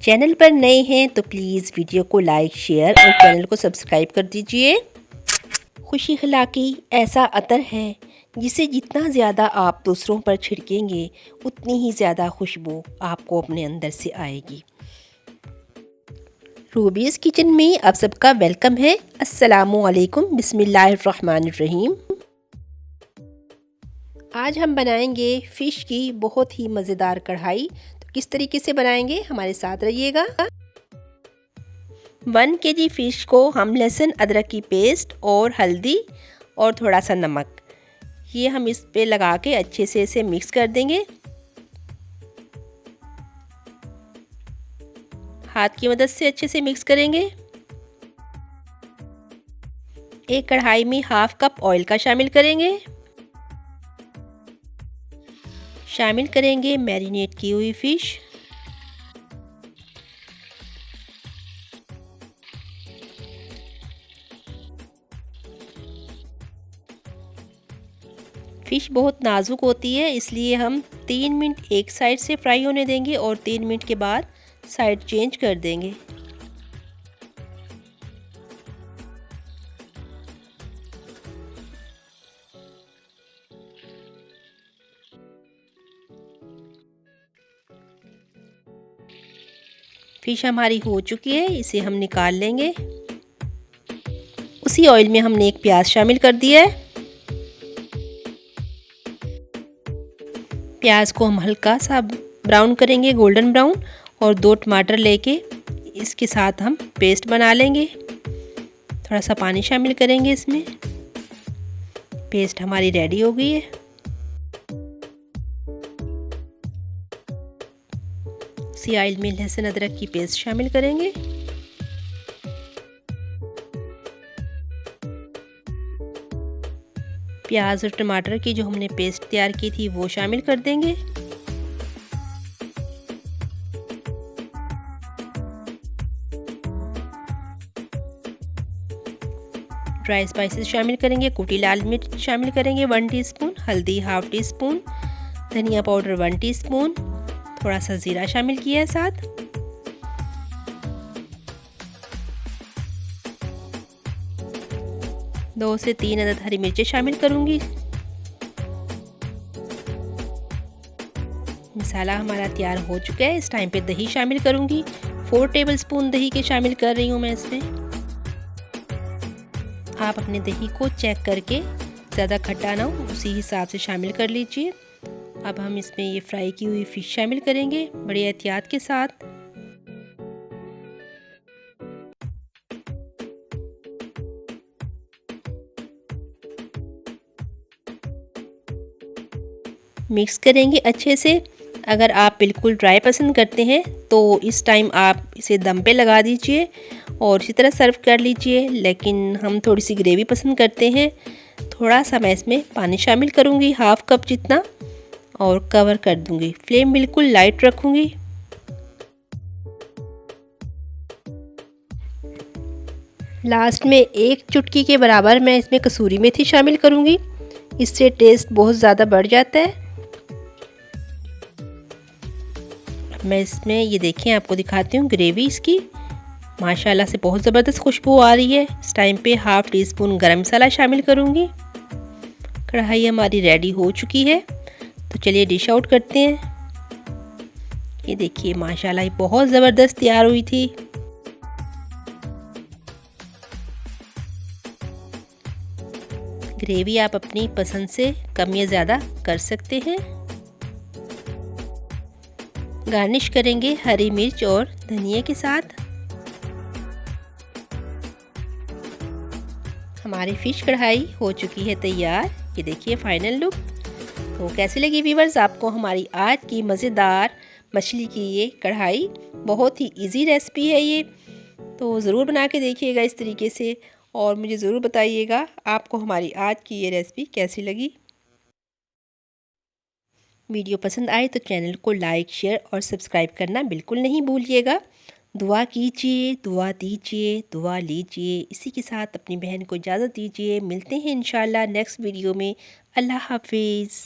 Channel पर नए हैं तो प्लीज़ वीडियो को लाइक शेयर और चैनल को सब्सक्राइब कर दीजिए। खुशी अखलाकी ऐसा अतर है जिसे जितना ज़्यादा आप दूसरों पर छिड़केंगे उतनी ही ज़्यादा खुशबू आपको अपने अंदर से आएगी। रूबीज़ किचन में आप सबका वेलकम है। अस्सलामुअलैकुम, बिस्मिल्लाहिर्रहमानिर्रहीम। आज हम बनाएंगे फ़िश की बहुत ही मज़ेदार कढ़ाई। तो किस तरीके से बनाएंगे, हमारे साथ रहिएगा। 1 kg फ़िश को हम लहसुन अदरक की पेस्ट और हल्दी और थोड़ा सा नमक, ये हम इस पे लगा के अच्छे से इसे मिक्स कर देंगे। हाथ की मदद से अच्छे से मिक्स करेंगे। एक कढ़ाई में ½ कप ऑयल का शामिल करेंगे। शामिल करेंगे मैरिनेट की हुई फ़िश। फ़िश बहुत नाजुक होती है, इसलिए हम 3 मिनट एक साइड से फ्राई होने देंगे और 3 मिनट के बाद साइड चेंज कर देंगे। फ़िश हमारी हो चुकी है, इसे हम निकाल लेंगे। उसी ऑयल में हमने एक प्याज शामिल कर दिया है। प्याज को हम हल्का सा ब्राउन करेंगे, गोल्डन ब्राउन, और 2 टमाटर लेके इसके साथ हम पेस्ट बना लेंगे। थोड़ा सा पानी शामिल करेंगे इसमें। पेस्ट हमारी रेडी हो गई है। इसी ऑयल में लहसुन अदरक की पेस्ट शामिल करेंगे। प्याज और टमाटर की जो हमने पेस्ट तैयार की थी वो शामिल कर देंगे। ड्राई स्पाइसेस शामिल करेंगे। कुटी लाल मिर्च शामिल करेंगे 1 टीस्पून, हल्दी ½ टीस्पून, धनिया पाउडर 1 टीस्पून, थोड़ा सा ज़ीरा शामिल किया है साथ। दो से 3 अदद हरी मिर्चें शामिल करूंगी। मसाला हमारा तैयार हो चुका है। इस टाइम पे दही शामिल करूंगी। 4 टेबलस्पून दही के शामिल कर रही हूँ मैं इसमें। आप अपने दही को चेक करके, ज़्यादा खट्टा ना हो उसी हिसाब से शामिल कर लीजिए। अब हम इसमें ये फ्राई की हुई फ़िश शामिल करेंगे बड़ी एहतियात के साथ। मिक्स करेंगे अच्छे से। अगर आप बिल्कुल ड्राई पसंद करते हैं तो इस टाइम आप इसे दम पे लगा दीजिए और इसी तरह सर्व कर लीजिए, लेकिन हम थोड़ी सी ग्रेवी पसंद करते हैं। थोड़ा सा मैं इसमें पानी शामिल करूँगी, ½ कप जितना, और कवर कर दूँगी। फ्लेम बिल्कुल लाइट रखूँगी। लास्ट में 1 चुटकी के बराबर मैं इसमें कसूरी मेथी शामिल करूँगी। इससे टेस्ट बहुत ज़्यादा बढ़ जाता है। मैं इसमें ये देखें, आपको दिखाती हूँ ग्रेवी इसकी माशाल्लाह से बहुत ज़बरदस्त खुशबू आ रही है। इस टाइम पे ½ टीस्पून गरम मसाला शामिल करूँगी। कढ़ाई हमारी रेडी हो चुकी है, तो चलिए डिश आउट करते हैं। ये देखिए माशाल्लाह ये बहुत ज़बरदस्त तैयार हुई थी। ग्रेवी आप अपनी पसंद से कम या ज़्यादा कर सकते हैं। गार्निश करेंगे हरी मिर्च और धनिया के साथ। हमारी फ़िश कढ़ाई हो चुकी है तैयार। ये देखिए फाइनल लुक। तो कैसी लगी व्यूअर्स आपको हमारी आज की मज़ेदार मछली की ये कढ़ाई? बहुत ही इजी रेसिपी है ये, तो ज़रूर बना के देखिएगा इस तरीके से और मुझे ज़रूर बताइएगा आपको हमारी आज की ये रेसिपी कैसी लगी। वीडियो पसंद आए तो चैनल को लाइक शेयर और सब्सक्राइब करना बिल्कुल नहीं भूलिएगा। दुआ कीजिए, दुआ दीजिए, दुआ लीजिए। इसी के साथ अपनी बहन को इजाज़त दीजिए। मिलते हैं इंशाल्लाह नेक्स्ट वीडियो में। अल्लाह हाफिज़।